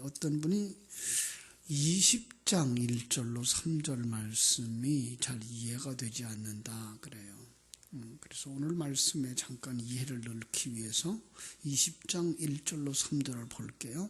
어떤 분이 20장 1절로 3절 말씀이 잘 이해가 되지 않는다 그래요. 그래서 오늘 말씀에 잠깐 이해를 넣기 위해서 20장 1절로 3절을 볼게요.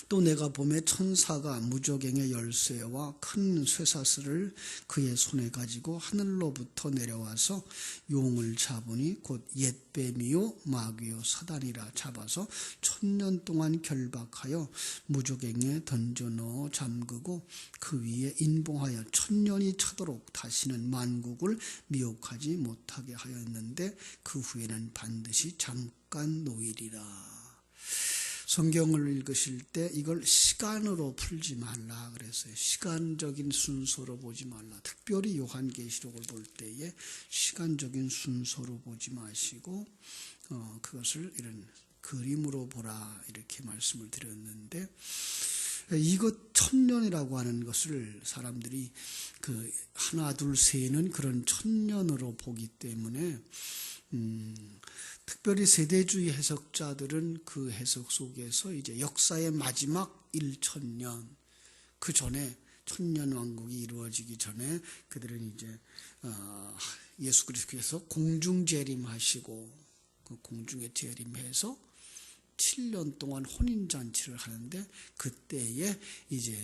또 내가 보매 천사가 무저갱의 열쇠와 큰 쇠사슬을 그의 손에 가지고 하늘로부터 내려와서 용을 잡으니 곧 옛뱀이요 마귀요 사단이라 잡아서 1000년 동안 결박하여 무저갱에 던져 넣어 잠그고 그 위에 인봉하여 1000년이 차도록 다시는 만국을 미혹하지 못하게 하였는데 그 후에는 반드시 잠깐 노일이라. 성경을 읽으실 때 이걸 시간으로 풀지 말라 그랬어요. 시간적인 순서로 보지 말라. 특별히 요한계시록을 볼 때에 시간적인 순서로 보지 마시고 그것을 이런 그림으로 보라 이렇게 말씀을 드렸는데, 이것 1000년이라고 하는 것을 사람들이 그 하나 둘 셋은 그런 1000년으로 보기 때문에 특별히 세대주의 해석자들은 그 해석 속에서 이제 역사의 마지막 1000년, 그 전에 1000년 왕국이 이루어지기 전에 그들은 이제 예수 그리스도께서 공중 재림하시고 그 공중에 재림해서 7년 동안 혼인잔치를 하는데, 그때에 이제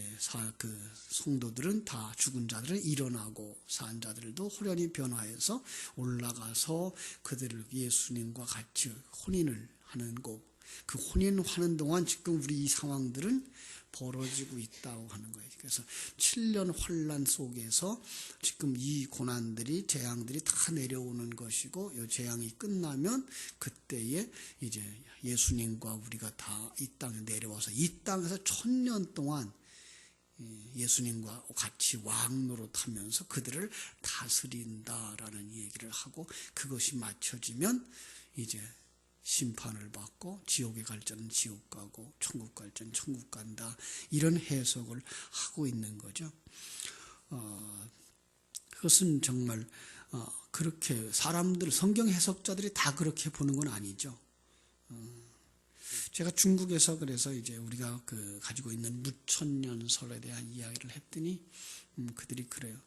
그 성도들은 다, 죽은 자들은 일어나고 산 자들도 호련히 변화해서 올라가서 그들을 예수님과 같이 혼인을 하는 거, 그 혼인하는 동안 지금 우리 이 상황들은 벌어지고 있다고 하는 거예요. 그래서 7년 환란 속에서 지금 이 고난들이, 재앙들이 다 내려오는 것이고, 이 재앙이 끝나면 그때에 이제 예수님과 우리가 다 이 땅에 내려와서 이 땅에서 1000년 동안 예수님과 같이 왕 노릇하면서 그들을 다스린다라는 얘기를 하고, 그것이 맞춰지면 이제 심판을 받고 지옥에 갈 자는 지옥 가고 천국 갈 자는 천국 간다, 이런 해석을 하고 있는 거죠. 그것은 정말 그렇게 사람들, 성경 해석자들이 다 그렇게 보는 건 아니죠. 제가 중국에서 그래서 이제 우리가 가지고 있는 무천년설에 대한 이야기를 했더니 그들이 그래요.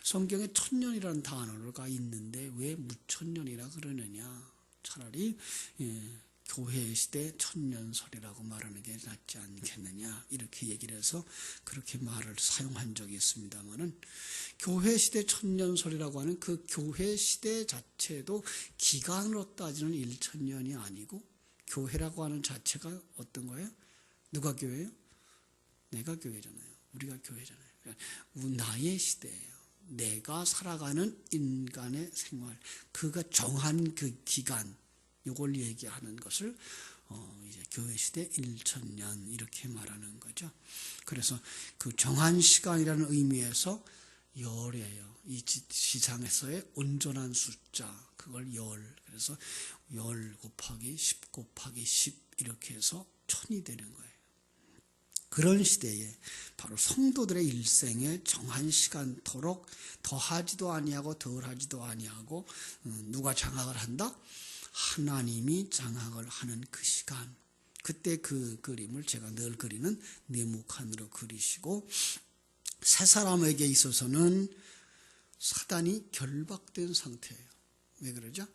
성경에 1000년이라는 단어가 있는데 왜 무천년이라 그러느냐. 차라리 교회 시대 천년설이라고 말하는 게 낫지 않겠느냐, 이렇게 얘기를 해서 그렇게 말을 사용한 적이 있습니다만은, 교회 시대 천년설이라고 하는 그 교회 시대 자체도 기간으로 따지는 1000년이 아니고, 교회라고 하는 자체가 어떤 거예요? 누가 교회예요? 내가 교회잖아요. 우리가 교회잖아요. 그러니까 나의 시대예요. 내가 살아가는 인간의 생활, 그가 정한 그 기간, 요걸 얘기하는 것을 이제 교회 시대 1000년 이렇게 말하는 거죠. 그래서 그 정한 시간이라는 의미에서 열이에요. 이 지상에서의 온전한 숫자, 그걸 열. 그래서 열 곱하기 10 곱하기 10 이렇게 해서 1000이 되는 거예요. 그런 시대에 바로 성도들의 일생에 정한 시간토록 더하지도 아니하고 덜하지도 아니하고, 누가 장악을 한다? 하나님이 장악을 하는 그 시간, 그때 그 그림을 제가 늘 그리는 네모칸으로 그리시고, 새 사람에게 있어서는 사단이 결박된 상태예요. 왜 그러죠?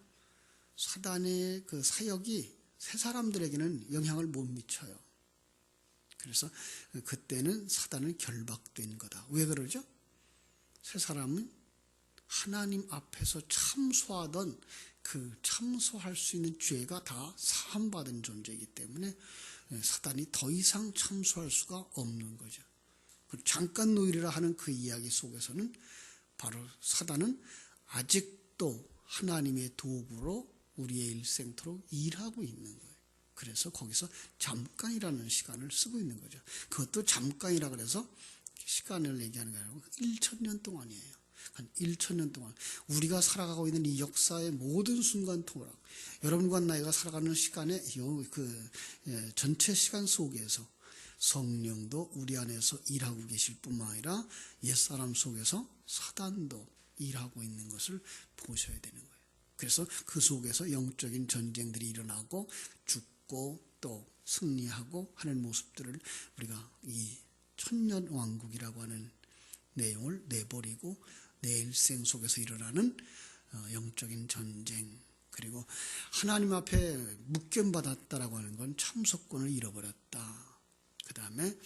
사단의 그 사역이 새 사람들에게는 영향을 못 미쳐요. 그래서 그때는 사단은 결박된 거다. 왜 그러죠? 새 사람은 하나님 앞에서 참소하던 그 참소할 수 있는 죄가 다 사함받은 존재이기 때문에 사단이 더 이상 참소할 수가 없는 거죠. 잠깐 노일이라 하는 그 이야기 속에서는 바로 사단은 아직도 하나님의 도구로 우리의 일생토록 일하고 있는 거예요. 그래서 거기서 잠깐이라는 시간을 쓰고 있는 거죠. 그것도 잠깐이라 그래서 시간을 얘기하는 게 아니고 1000년 동안이에요. 한 1000년 동안 우리가 살아가고 있는 이 역사의 모든 순간 토락, 여러분과 나이가 살아가는 시간의 그 전체 시간 속에서 성령도 우리 안에서 일하고 계실 뿐만 아니라 옛사람 속에서 사단도 일하고 있는 것을 보셔야 되는 거예요. 그래서 그 속에서 영적인 전쟁들이 일어나고 죽고 또 또 승리하고 하는 모습들을 우리가 이 천년왕국이라고 하는 내용을 내버리고 내 일생 속에서 일어나는 영적인 전쟁, 그리고 하나님 앞에 묵견받았다라고 하는 건 참석권을 잃어버렸다. 그 다음에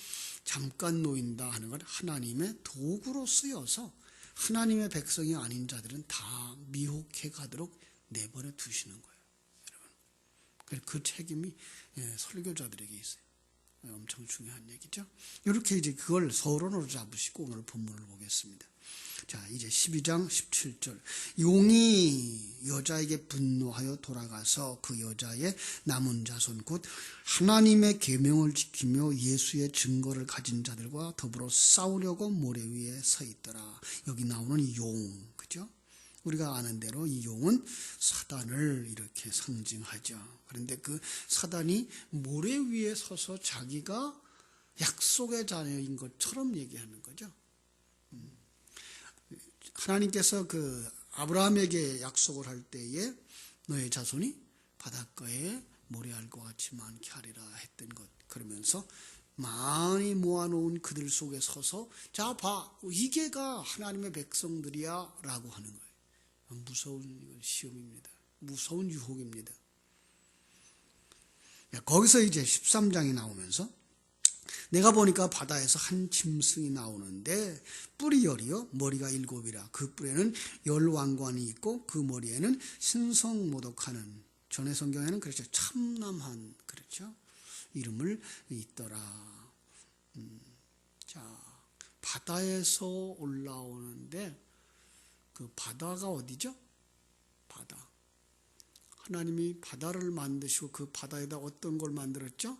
잠깐 놓인다 하는 건 하나님의 도구로 쓰여서 하나님의 백성이 아닌 자들은 다 미혹해 가도록 내버려 두시는 거예요. 여러분, 그 책임이 설교자들에게 있어요. 엄청 중요한 얘기죠. 이렇게 이제 그걸 서론으로 잡으시고 오늘 본문을 보겠습니다. 자, 이제 12장 17절. 용이 여자에게 분노하여 돌아가서 그 여자의 남은 자손 곧 하나님의 계명을 지키며 예수의 증거를 가진 자들과 더불어 싸우려고 모래 위에 서 있더라. 여기 나오는 용, 그죠? 우리가 아는 대로 이 용은 사단을 이렇게 상징하죠. 그런데 그 사단이 모래 위에 서서 자기가 약속의 자녀인 것처럼 얘기하는 거죠. 하나님께서 그 아브라함에게 약속을 할 때에 너의 자손이 바닷가에 모래알과 같이 많게 하리라 했던 것, 그러면서 많이 모아놓은 그들 속에 서서 자 봐, 이게가 하나님의 백성들이야 라고 하는 거예요. 무서운 시험입니다. 무서운 유혹입니다. 거기서 이제 13장이 나오면서 내가 보니까 바다에서 한 짐승이 나오는데 뿔이 10이요 머리가 7이라 그 뿔에는 10왕관이 있고 그 머리에는 신성모독하는, 전에 성경에는 그렇죠, 참남한, 그렇죠, 이름을 있더라. 자, 바다에서 올라오는데 그 바다가 어디죠? 바다. 하나님이 바다를 만드시고 그 바다에다 어떤 걸 만들었죠?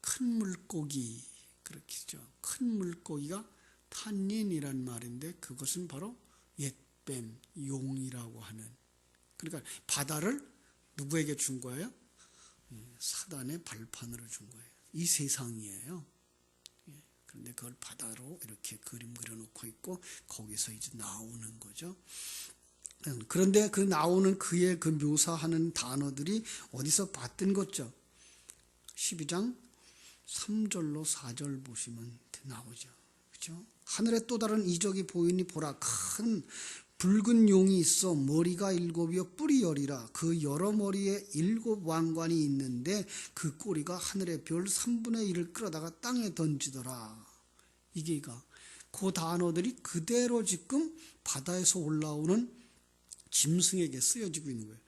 큰 물고기, 그렇겠죠. 큰 물고기가 탄닌이란 말인데 그것은 바로 옛뱀, 용이라고 하는. 그러니까 바다를 누구에게 준 거예요? 사단의 발판으로 준 거예요. 이 세상이에요. 그런데 그걸 바다로 이렇게 그림 그려놓고 있고 거기서 이제 나오는 거죠. 그런데 그 나오는 그의 그 묘사하는 단어들이 어디서 봤던 거죠? 12장 3절로 4절 보시면 나오죠. 그렇죠? 하늘에 또 다른 이적이 보이니 보라, 큰 붉은 용이 있어 머리가 7이요 뿔이 10이라 그 여러 머리에 7 왕관이 있는데 그 꼬리가 하늘의 별 3분의 1을 끌어다가 땅에 던지더라. 이게가 그 단어들이 그대로 지금 바다에서 올라오는 짐승에게 쓰여지고 있는 거예요.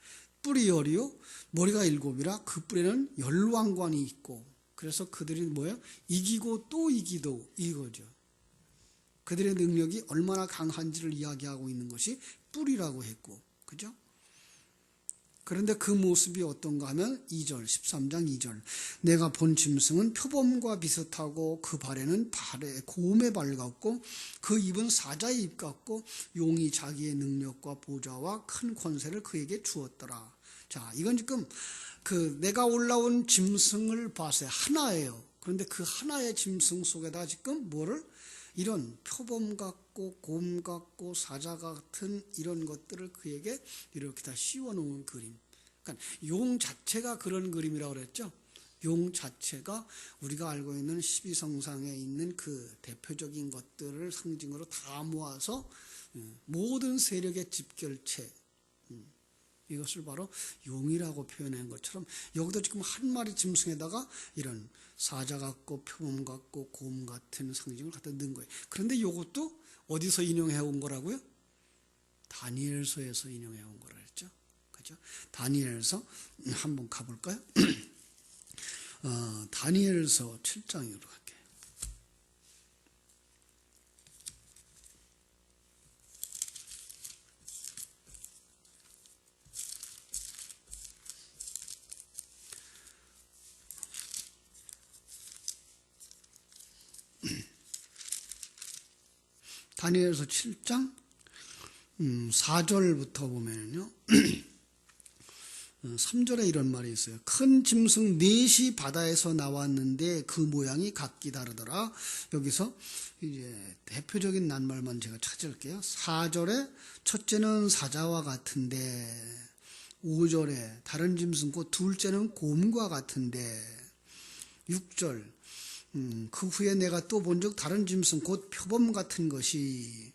뿔이 10이요 머리가 7이라 그 뿔에는 10왕관이 있고, 그래서 그들이 뭐예요? 이기고 또 이기도, 이거죠. 그들의 능력이 얼마나 강한지를 이야기하고 있는 것이 뿔이라고 했고, 그죠? 그런데 그 모습이 어떤가 하면 2절, 13장 2절. 내가 본 짐승은 표범과 비슷하고 그 발에는 곰의 발 같고 그 입은 사자의 입 같고 용이 자기의 능력과 보좌와 큰 권세를 그에게 주었더라. 자, 이건 지금 그 내가 올라온 짐승을 봤어요. 하나예요. 그런데 그 하나의 짐승 속에다 지금 뭐를, 이런 표범 같고 곰 같고 사자 같은 이런 것들을 그에게 이렇게 다 씌워놓은 그림. 그러니까 용 자체가 그런 그림이라고 그랬죠. 용 자체가 우리가 알고 있는 12성상에 있는 그 대표적인 것들을 상징으로 다 모아서 모든 세력의 집결체, 이것을 바로 용이라고 표현한 것처럼 여기도 지금 한 마리 짐승에다가 이런 사자 같고 표범 같고 곰 같은 상징을 갖다 넣은 거예요. 그런데 이것도 어디서 인용해 온 거라고요? 다니엘서에서 인용해 온 거라 했죠. 그죠? 다니엘서 한번 가볼까요? 다니엘서 7장으로 갈게요. 다니엘서 7장 4절부터 보면요. 3절에 이런 말이 있어요. 큰 짐승 넷이 바다에서 나왔는데 그 모양이 각기 다르더라. 여기서 이제 대표적인 낱말만 제가 찾을게요. 4절에 첫째는 사자와 같은데 5절에 다른 짐승 곧 둘째는 곰과 같은데 6절 그 후에 내가 또 본즉 다른 짐승 곧 표범 같은 것이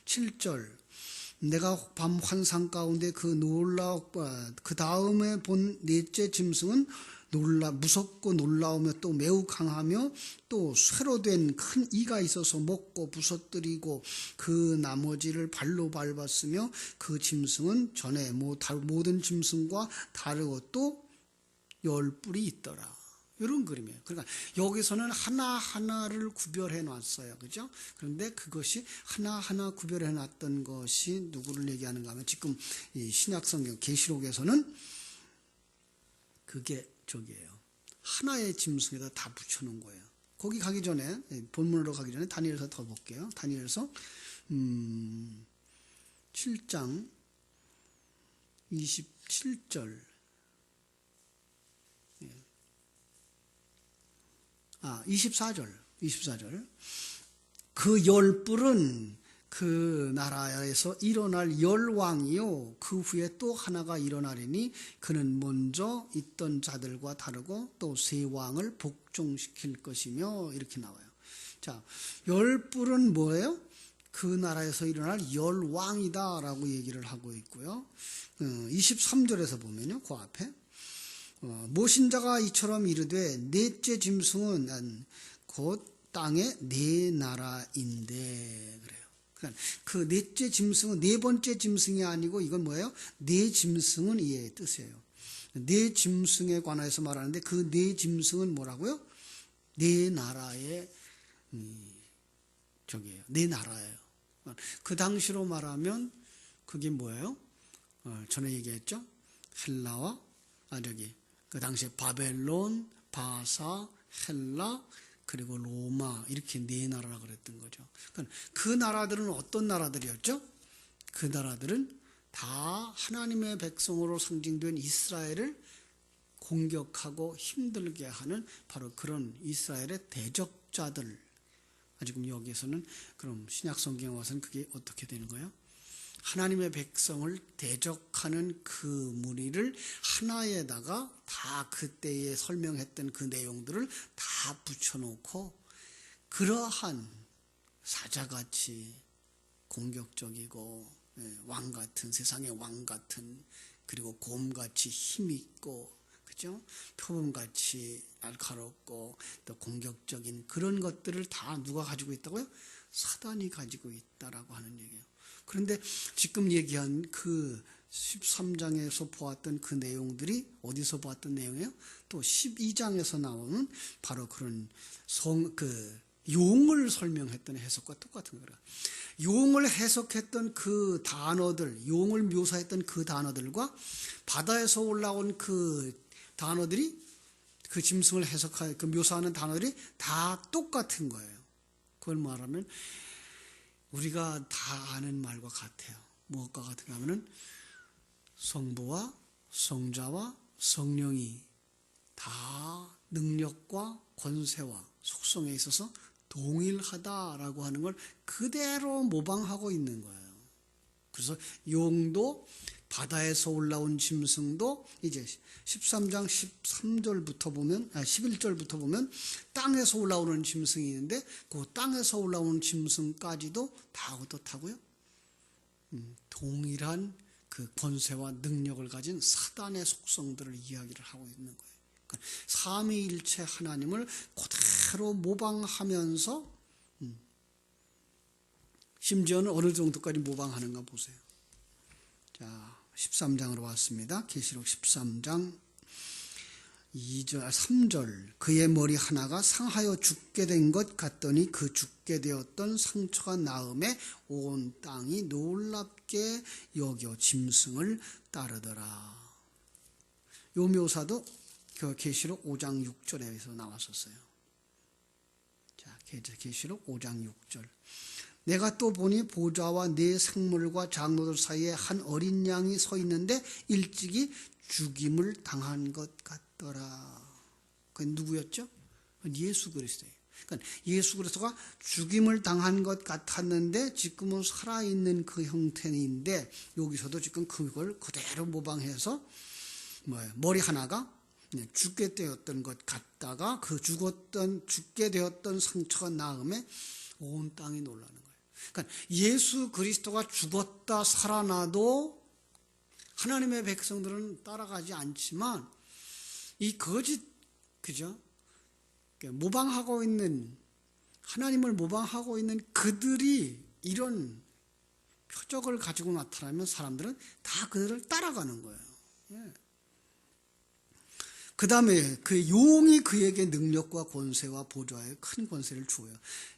7절 내가 밤 환상 가운데 그 다음에 본 넷째 짐승은 무섭고 놀라우며 또 매우 강하며 또 쇠로 된 큰 이가 있어서 먹고 부서뜨리고 그 나머지를 발로 밟았으며 그 짐승은 전에 모든 짐승과 다르고 또 10뿔이 있더라. 이런 그림이에요. 그러니까 여기서는 하나하나를 구별해 놨어요. 그죠? 그런데 그것이 하나하나 구별해 놨던 것이 누구를 얘기하는가 하면 지금 이 신약성경 계시록에서는 그게 저기예요. 하나의 짐승에다 다 붙여놓은 거예요. 거기 가기 전에 본문으로 가기 전에 다니엘서 더 볼게요. 다니엘서 7장 27절 24절 그 10뿔은 그 나라에서 일어날 10왕이요 그 후에 또 하나가 일어나리니 그는 먼저 있던 자들과 다르고 또 세 왕을 복종시킬 것이며 이렇게 나와요. 자, 10뿔은 뭐예요? 그 나라에서 일어날 10왕이다 라고 얘기를 하고 있고요. 23절에서 보면요, 그 앞에 모신자가 이처럼 이르되 넷째 짐승은 곧 땅의 네 나라인데 그래요. 그러니까 그 넷째 짐승은 네 번째 짐승이 아니고 이건 뭐예요? 네 짐승은 이의 뜻이에요. 네 짐승에 관해서 말하는데 그 네 짐승은 뭐라고요? 네 나라의 저기예요. 네 나라예요. 그 당시로 말하면 그게 뭐예요? 전에 얘기했죠? 헬라와 그 당시에 바벨론, 바사, 헬라 그리고 로마 이렇게 네 나라라 그랬던 거죠. 그 나라들은 어떤 나라들이었죠? 그 나라들은 다 하나님의 백성으로 상징된 이스라엘을 공격하고 힘들게 하는 바로 그런 이스라엘의 대적자들. 지금 여기에서는 그럼 신약 성경에 와서는 그게 어떻게 되는 거예요? 하나님의 백성을 대적하는 그 무리를 하나에다가 다 그때에 설명했던 그 내용들을 다 붙여놓고 그러한 사자같이 공격적이고 왕같은 세상의 왕같은 그리고 곰같이 힘있고 그죠? 표범같이 날카롭고 또 공격적인 그런 것들을 다 누가 가지고 있다고요? 사단이 가지고 있다라고 하는 얘기예요. 그런데 지금 얘기한 그 13장에서 보았던 그 내용들이 어디서 보았던 내용이에요? 또 12장에서 나오는 바로 그런 용을 설명했던 해석과 똑같은 거라. 용을 해석했던 그 단어들, 용을 묘사했던 그 단어들과 바다에서 올라온 그 단어들이 그 짐승을 그 묘사하는 단어들이 다 똑같은 거예요. 그걸 말하면 우리가 다 아는 말과 같아요. 무엇과 같은가 하면은 성부와 성자와 성령이 다 능력과 권세와 속성에 있어서 동일하다라고 하는 걸 그대로 모방하고 있는 거예요. 그래서 용도 바다에서 올라온 짐승도 이제 13장 13절부터 보면 11절부터 보면 땅에서 올라오는 짐승이 있는데 그 땅에서 올라오는 짐승까지도 다 어떻다고요? 동일한 그 권세와 능력을 가진 사단의 속성들을 이야기를 하고 있는 거예요. 그러니까 삼위일체 하나님을 그대로 모방하면서 심지어는 어느 정도까지 모방하는가 보세요. 자, 13장으로 왔습니다. 계시록 13장 3절 그의 머리 하나가 상하여 죽게 된 것 같더니 그 죽게 되었던 상처가 나음에 온 땅이 놀랍게 여겨 짐승을 따르더라. 요 묘사도 그 계시록 5장 6절에서 나왔었어요. 자, 계시록 5장 6절 내가 또 보니 보좌와 네 생물과 장로들 사이에 한 어린 양이 서 있는데 일찍이 죽임을 당한 것 같더라. 그게 누구였죠? 예수 그리스도예요. 그러니까 예수 그리스도가 죽임을 당한 것 같았는데 지금은 살아있는 그 형태인데 여기서도 지금 그걸 그대로 모방해서 머리 하나가 죽게 되었던 것 같다가 그 죽게 되었던 상처가 나음에 온 땅이 놀라는 거예요. 그러니까 예수 그리스도가 죽었다 살아나도 하나님의 백성들은 따라가지 않지만 이 거짓, 그죠? 모방하고 있는, 하나님을 모방하고 있는 그들이 이런 표적을 가지고 나타나면 사람들은 다 그들을 따라가는 거예요. 예. 그 다음에 그 용이 그에게 능력과 권세와 보좌에 큰 권세를 주어요.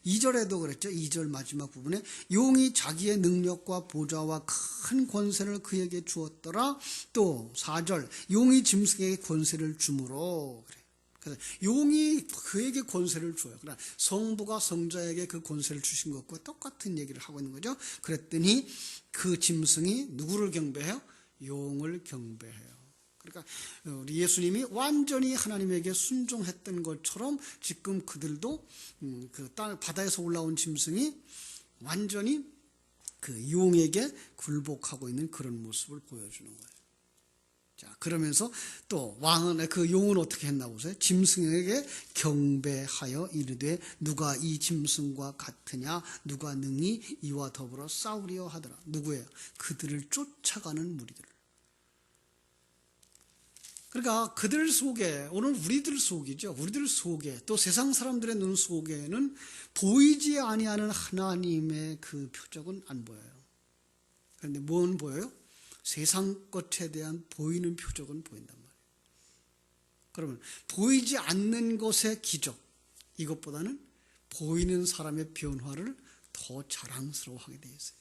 2절에도 그랬죠. 2절 마지막 부분에 용이 자기의 능력과 보좌와 큰 권세를 그에게 주었더라. 또 4절 용이 짐승에게 권세를 주므로 그래. 그래서 용이 그에게 권세를 줘요. 그러나 성부가 성자에게 그 권세를 주신 것과 똑같은 얘기를 하고 있는 거죠. 그랬더니 그 짐승이 누구를 경배해요? 용을 경배해요. 그러니까 우리 예수님이 완전히 하나님에게 순종했던 것처럼 지금 그들도 그 바다에서 올라온 짐승이 완전히 그 용에게 굴복하고 있는 그런 모습을 보여주는 거예요. 자, 그러면서 또 왕은, 그 용은 어떻게 했나 보세요. 짐승에게 경배하여 이르되 누가 이 짐승과 같으냐, 누가 능히 이와 더불어 싸우리요 하더라. 누구예요? 그들을 쫓아가는 무리들. 그러니까 그들 속에, 오늘 우리들 속이죠. 우리들 속에, 또 세상 사람들의 눈 속에는 보이지 아니하는 하나님의 그 표적은 안 보여요. 그런데 뭔 보여요? 세상 것에 대한 보이는 표적은 보인단 말이에요. 그러면 보이지 않는 것의 기적, 이것보다는 보이는 사람의 변화를 더 자랑스러워하게 되어 있어요.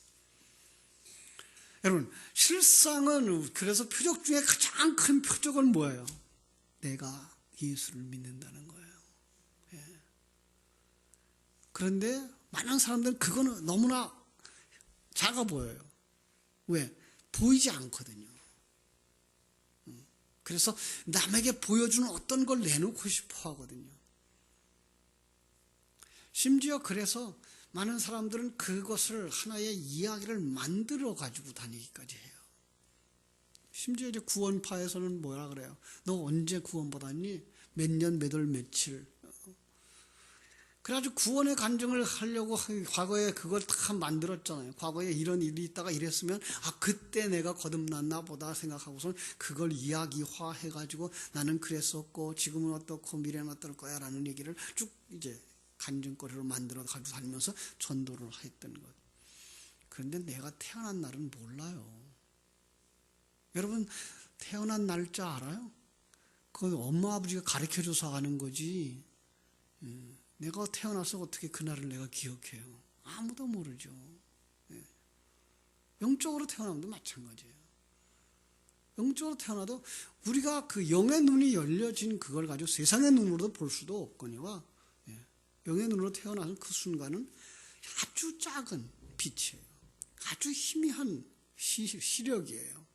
여러분, 실상은 그래서 표적 중에 가장 큰 표적은 뭐예요? 내가 예수를 믿는다는 거예요. 예. 그런데 많은 사람들은 그거는 너무나 작아 보여요. 왜? 보이지 않거든요. 그래서 남에게 보여주는 어떤 걸 내놓고 싶어 하거든요. 심지어 그래서 많은 사람들은 그것을 하나의 이야기를 만들어 가지고 다니기까지 해요. 심지어 이제 구원파에서는 뭐라 그래요? 너 언제 구원받았니? 몇 년, 몇 월, 며칠. 그래가지고 구원의 간증을 하려고 과거에 그걸 다 만들었잖아요. 과거에 이런 일이 있다가 이랬으면 그때 내가 거듭났나 보다 생각하고선 그걸 이야기화 해가지고 나는 그랬었고 지금은 어떻고 미래는 어떨 거야 라는 얘기를 쭉 이제 간증거리로 만들어 가지고 다니면서 전도를 했던 것. 그런데 내가 태어난 날은 몰라요. 여러분 태어난 날짜 알아요? 그건 엄마 아버지가 가르쳐줘서 아는 거지. 내가 태어나서 어떻게 그날을 내가 기억해요? 아무도 모르죠. 영적으로 태어나도 마찬가지예요. 영적으로 태어나도 우리가 그 영의 눈이 열려진 그걸 가지고 세상의 눈으로도 볼 수도 없거니와 영의 눈으로 태어나는 그 순간은 아주 작은 빛이에요. 아주 희미한 시력이에요.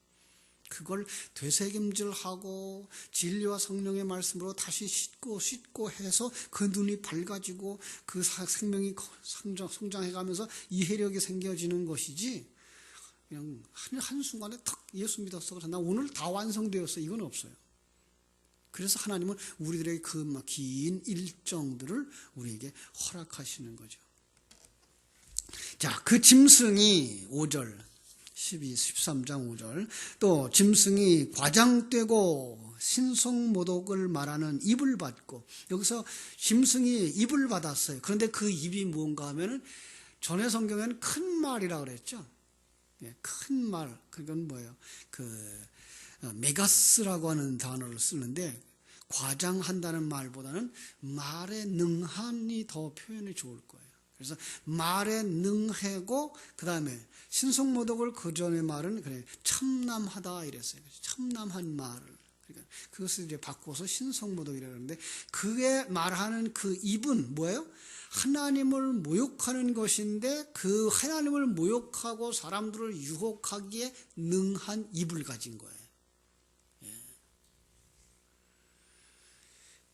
그걸 되새김질하고 진리와 성령의 말씀으로 다시 씻고 해서 그 눈이 밝아지고 그 생명이 성장해가면서 이해력이 생겨지는 것이지 그냥 한순간에 탁 예수 믿었어. 그래서 나 오늘 다 완성되었어. 이건 없어요. 그래서 하나님은 우리들에게 그 긴 일정들을 우리에게 허락하시는 거죠. 자, 그 짐승이 5절 13장 5절 또 짐승이 과장되고 신성모독을 말하는 입을 받고 여기서 짐승이 입을 받았어요. 그런데 그 입이 뭔가 하면은 전에 성경에는 큰 말이라고 그랬죠. 큰 말, 그건 뭐예요? 메가스라고 하는 단어를 쓰는데 과장한다는 말보다는 말에 능한이 더 표현이 좋을 거예요. 그래서 말에 능하고 그 다음에 신성모독을 그 전에 말은 그래 참남하다 이랬어요. 참남한 말을 그러니까 그것을 이제 바꿔서 신성모독이라고 하는데 그게 말하는 그 입은 뭐예요? 하나님을 모욕하는 것인데 그 하나님을 모욕하고 사람들을 유혹하기에 능한 입을 가진 거예요.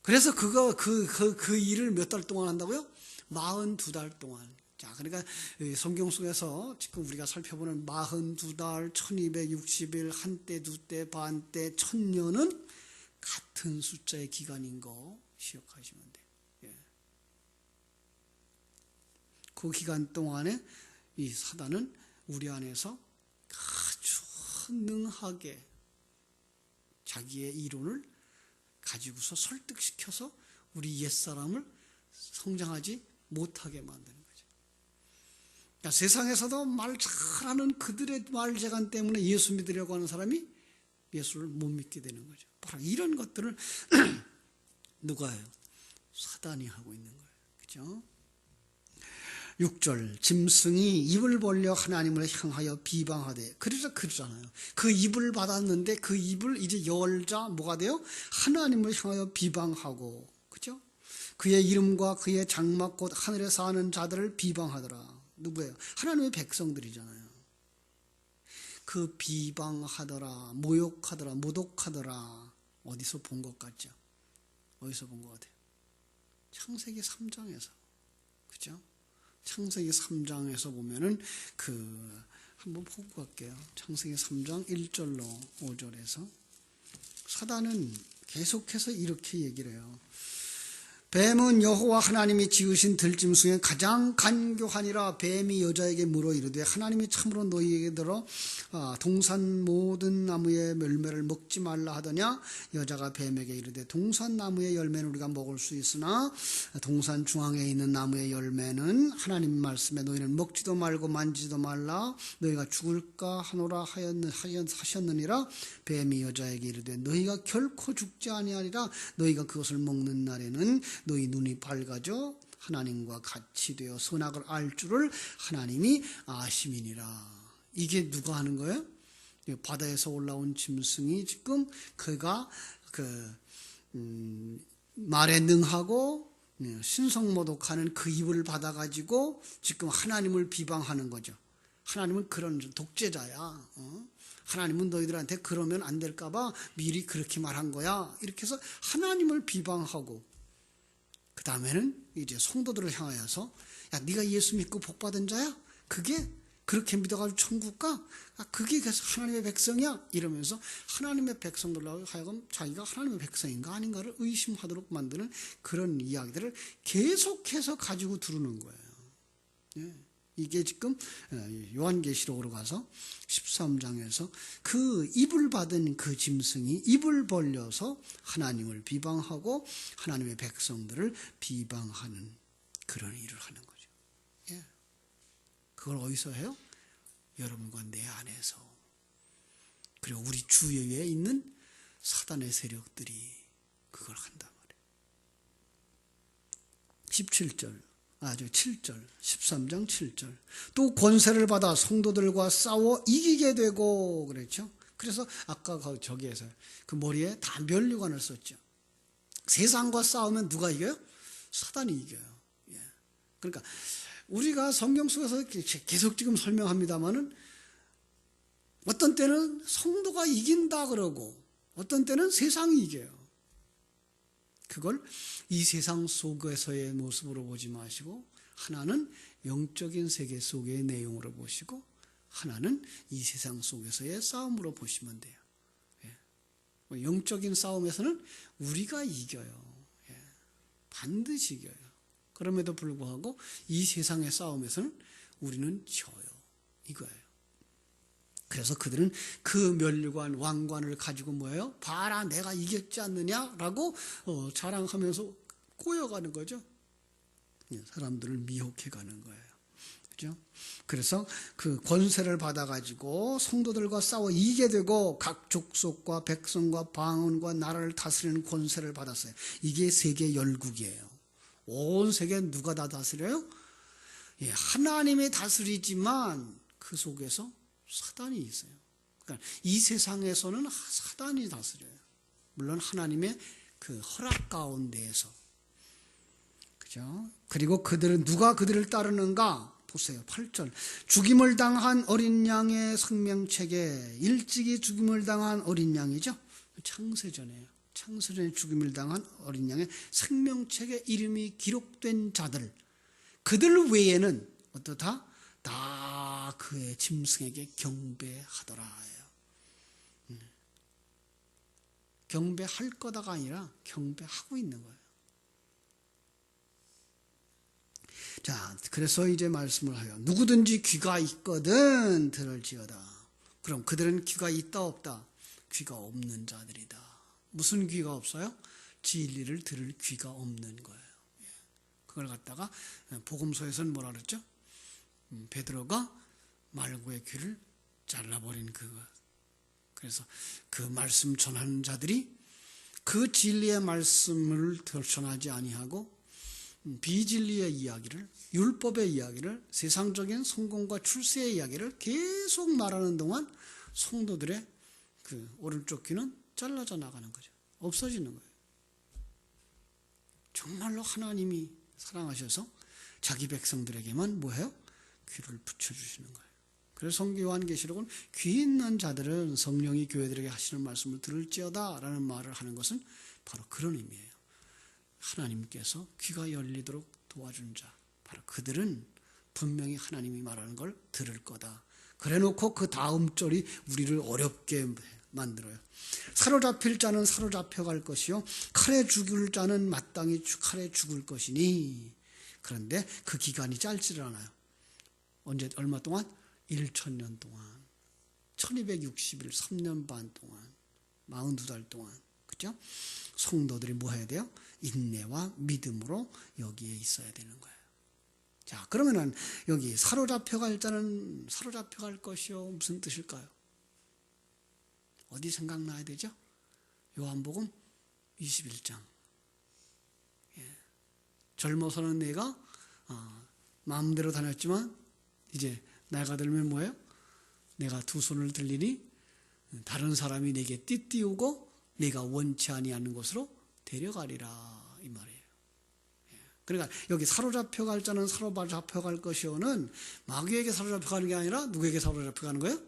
그래서 그 일을 몇 달 동안 한다고요? 42달 동안. 자, 그러니까 성경 속에서 지금 우리가 살펴보는 42달, 1260일, 한때, 두때, 반때, 1000년은 같은 숫자의 기간인 거 기억하시면 돼요. 예. 그 기간 동안에 이 사단은 우리 안에서 아주 능하게 자기의 이론을 가지고서 설득시켜서 우리 옛사람을 성장하지 못하게 만드는 거죠. 그러니까 세상에서도 말 잘하는 그들의 말재간 때문에 예수 믿으려고 하는 사람이 예수를 못 믿게 되는 거죠. 바로 이런 것들을 누가 해요? 사단이 하고 있는 거예요. 그렇죠? 6절 짐승이 입을 벌려 하나님을 향하여 비방하되 그래서 그러잖아요. 그 입을 받았는데 그 입을 이제 열자 뭐가 돼요? 하나님을 향하여 비방하고 그죠? 그의 이름과 그의 장막 곧 하늘에 사는 자들을 비방하더라. 누구예요? 하나님의 백성들이잖아요. 그 비방하더라, 모욕하더라, 모독하더라. 어디서 본 것 같죠? 어디서 본 것 같아요? 창세기 3장에서. 그죠? 창세기 3장에서 보면은 한번 보고 갈게요. 창세기 3장 1절로 5절에서 사단은 계속해서 이렇게 얘기를 해요. 뱀은 여호와 하나님이 지으신 들짐승에 가장 간교하니라. 뱀이 여자에게 물어 이르되 하나님이 참으로 너희에게 들어 동산 모든 나무의 열매를 먹지 말라 하더냐. 여자가 뱀에게 이르되 동산 나무의 열매는 우리가 먹을 수 있으나 동산 중앙에 있는 나무의 열매는 하나님 말씀에 너희는 먹지도 말고 만지지도 말라 너희가 죽을까 하노라 하셨느니라. 뱀이 여자에게 이르되 너희가 결코 죽지 아니하리라. 너희가 그것을 먹는 날에는 너희 눈이 밝아져 하나님과 같이 되어 선악을 알 줄을 하나님이 아심이니라. 이게 누가 하는 거예요? 바다에서 올라온 짐승이 지금 그가 말에 능하고 신성모독하는 그 입을 받아가지고 지금 하나님을 비방하는 거죠. 하나님은 그런 독재자야. 하나님은 너희들한테 그러면 안 될까봐 미리 그렇게 말한 거야. 이렇게 해서 하나님을 비방하고 그 다음에는 이제 성도들을 향하여서 야 네가 예수 믿고 복받은 자야? 그게 그렇게 믿어가지고 천국 가? 그게 그래서 하나님의 백성이야? 이러면서 하나님의 백성들로 하여금 자기가 하나님의 백성인가 아닌가를 의심하도록 만드는 그런 이야기들을 계속해서 가지고 두르는 거예요. 예. 이게 지금 요한계시록으로 가서 13장에서 그 입을 받은 그 짐승이 입을 벌려서 하나님을 비방하고 하나님의 백성들을 비방하는 그런 일을 하는 거죠. 예. 그걸 어디서 해요? 여러분과 내 안에서. 그리고 우리 주위에 있는 사단의 세력들이 그걸 한단 말이에요. 17절 13장 7절. 또 권세를 받아 성도들과 싸워 이기게 되고 그랬죠. 그래서 아까 저기에서 그 머리에 다 면류관을 썼죠. 세상과 싸우면 누가 이겨요? 사단이 이겨요. 예. 그러니까 우리가 성경 속에서 계속 지금 설명합니다마는 어떤 때는 성도가 이긴다 그러고 어떤 때는 세상이 이겨요. 그걸 이 세상 속에서의 모습으로 보지 마시고 하나는 영적인 세계 속의 내용으로 보시고 하나는 이 세상 속에서의 싸움으로 보시면 돼요. 예. 영적인 싸움에서는 우리가 이겨요. 예. 반드시 이겨요. 그럼에도 불구하고 이 세상의 싸움에서는 우리는 져요. 이거예요. 그래서 그들은 그 면류관 왕관을 가지고 뭐예요? 봐라 내가 이겼지 않느냐라고 자랑하면서 꼬여가는 거죠. 사람들을 미혹해가는 거예요. 그죠? 그래서 그 권세를 받아가지고 성도들과 싸워 이기게 되고 각 족속과 백성과 방언과 나라를 다스리는 권세를 받았어요. 이게 세계 열국이에요. 온 세계 누가 다 다스려요? 예, 하나님이 다스리지만 그 속에서 사단이 있어요. 그러니까 이 세상에서는 사단이 다스려요. 물론 하나님의 그 허락 가운데에서. 그죠? 그리고 그들은 누가 그들을 따르는가? 보세요. 8절. 죽임을 당한 어린 양의 생명책에 일찍이 죽임을 당한 어린 양이죠. 창세전이에요. 창세전에 죽임을 당한 어린 양의 생명책에 이름이 기록된 자들, 그들 외에는 어떠다? 다 그의 짐승에게 경배하더라. 경배할 거다가 아니라 경배하고 있는 거예요. 자, 그래서 이제 말씀을 하여 누구든지 귀가 있거든 들을지어다. 그럼 그들은 귀가 있다 없다? 귀가 없는 자들이다. 무슨 귀가 없어요? 진리를 들을 귀가 없는 거예요. 그걸 갖다가 복음서에서는 뭐라 그랬죠? 베드로가 말구의 귀를 잘라버린 그거. 그래서 그 말씀 전하는 자들이 그 진리의 말씀을 전하지 아니하고 비진리의 이야기를, 율법의 이야기를, 세상적인 성공과 출세의 이야기를 계속 말하는 동안 성도들의 그 오른쪽 귀는 잘라져 나가는 거죠. 없어지는 거예요. 정말로 하나님이 사랑하셔서 자기 백성들에게만 뭐해요? 귀를 붙여주시는 거예요. 그래서 성경 요한계시록은 귀 있는 자들은 성령이 교회들에게 하시는 말씀을 들을지어다 라는 말을 하는 것은 바로 그런 의미예요. 하나님께서 귀가 열리도록 도와준 자, 바로 그들은 분명히 하나님이 말하는 걸 들을 거다. 그래놓고 그 다음 절이 우리를 어렵게 만들어요. 사로잡힐 자는 사로잡혀갈 것이요 칼에 죽을 자는 마땅히 칼에 죽을 것이니. 그런데 그 기간이 짧지를 않아요. 언제 얼마 동안? 1000년 동안, 1260일, 3년 반 동안, 42달 동안, 그죠? 성도들이 뭐 해야 돼요? 인내와 믿음으로 여기에 있어야 되는 거예요. 자, 그러면은 여기 사로잡혀갈 자는 사로잡혀갈 것이요 무슨 뜻일까요? 어디 생각나야 되죠? 요한복음 21장. 예. 젊어서는 내가 마음대로 다녔지만 이제 나이가 들면 뭐예요? 내가 두 손을 들리니 다른 사람이 내게 띠띠우고 내가 원치 아니하는 곳으로 데려가리라 이 말이에요. 그러니까 여기 사로잡혀갈 자는 사로잡혀갈 것이오는 마귀에게 사로잡혀가는 게 아니라 누구에게 사로잡혀가는 거예요?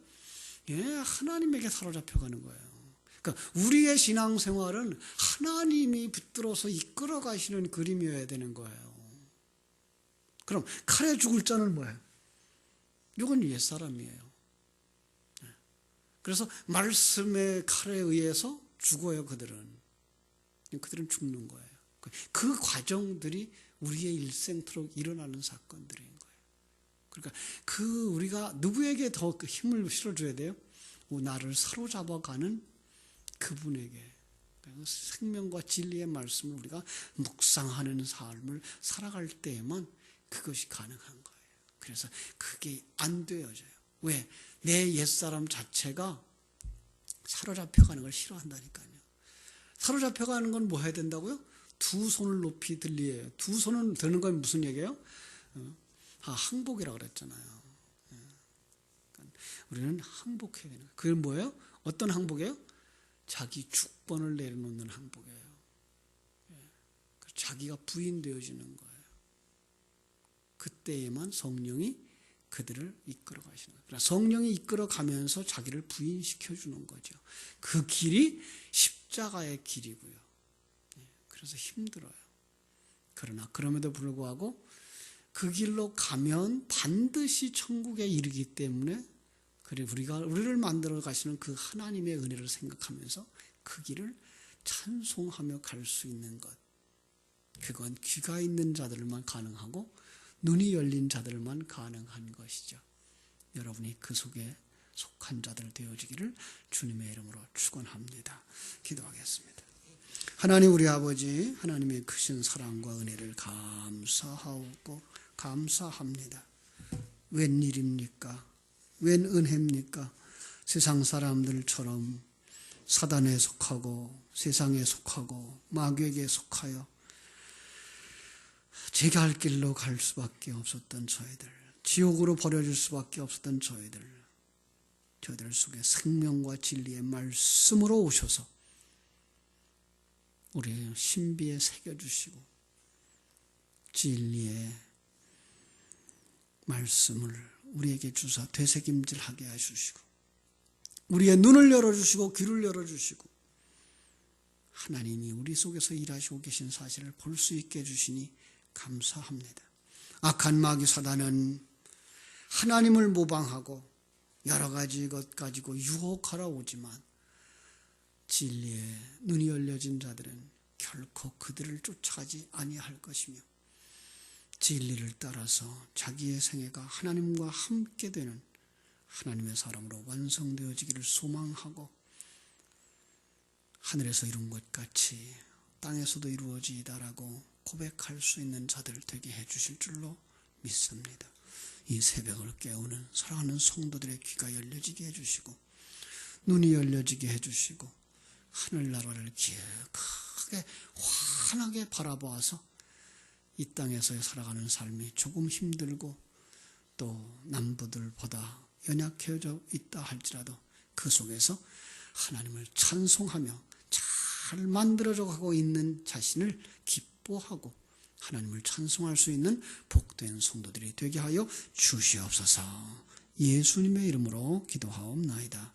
예, 하나님에게 사로잡혀가는 거예요. 그러니까 우리의 신앙생활은 하나님이 붙들어서 이끌어 가시는 그림이어야 되는 거예요. 그럼 칼에 죽을 자는 뭐예요? 이건 옛사람이에요. 그래서 말씀의 칼에 의해서 죽어요. 그들은 죽는 거예요. 그 과정들이 우리의 일생토록 일어나는 사건들인 거예요. 그러니까 우리가 누구에게 더 힘을 실어줘야 돼요? 나를 사로잡아가는 그분에게. 생명과 진리의 말씀을 우리가 묵상하는 삶을 살아갈 때에만 그것이 가능한 거예요. 그래서 그게 안 되어져요. 왜? 내 옛사람 자체가 사로잡혀가는 걸 싫어한다니까요. 사로잡혀가는 건 뭐 해야 된다고요? 두 손을 높이 들리에요. 두 손을 드는 건 무슨 얘기예요? 항복이라고 그랬잖아요. 그러니까 우리는 항복해야 되는 거예요. 그게 뭐예요? 어떤 항복이에요? 자기 주권을 내려놓는 항복이에요. 자기가 부인되어지는 거예요. 그때에만 성령이 그들을 이끌어 가시는 거예요. 그러니까 성령이 이끌어 가면서 자기를 부인시켜 주는 거죠. 그 길이 십자가의 길이고요. 그래서 힘들어요. 그러나 그럼에도 불구하고 그 길로 가면 반드시 천국에 이르기 때문에 우리를 만들어 가시는 그 하나님의 은혜를 생각하면서 그 길을 찬송하며 갈 수 있는 것. 그건 귀가 있는 자들만 가능하고 눈이 열린 자들만 가능한 것이죠. 여러분이 그 속에 속한 자들 되어지기를 주님의 이름으로 축원합니다. 기도하겠습니다. 하나님 우리 아버지, 하나님의 크신 사랑과 은혜를 감사하고 감사합니다. 웬일입니까? 웬 은혜입니까? 세상 사람들처럼 사단에 속하고 세상에 속하고 마귀에게 속하여 제가 할 길로 갈 수밖에 없었던 저희들, 지옥으로 버려질 수밖에 없었던 저희들 속에 생명과 진리의 말씀으로 오셔서 우리의 신비에 새겨주시고 진리의 말씀을 우리에게 주사 되새김질하게 해주시고 우리의 눈을 열어주시고 귀를 열어주시고 하나님이 우리 속에서 일하시고 계신 사실을 볼 수 있게 해주시니 감사합니다. 악한 마귀 사단은 하나님을 모방하고 여러 가지 것 가지고 유혹하러 오지만 진리에 눈이 열려진 자들은 결코 그들을 쫓아가지 아니할 것이며 진리를 따라서 자기의 생애가 하나님과 함께 되는 하나님의 사람으로 완성되어지기를 소망하고 하늘에서 이룬 것 같이 땅에서도 이루어지이다라고 고백할 수 있는 자들 되게 해주실 줄로 믿습니다. 이 새벽을 깨우는 사랑하는 성도들의 귀가 열려지게 해주시고 눈이 열려지게 해주시고 하늘나라를 기억하게 환하게 바라보아서 이 땅에서의 살아가는 삶이 조금 힘들고 또 남부들보다 연약해져 있다 할지라도 그 속에서 하나님을 찬송하며 잘 만들어져 가고 있는 자신을 기뻐하고 하나님을 찬송할 수 있는 복된 성도들이 되게 하여 주시옵소서. 예수님의 이름으로 기도하옵나이다.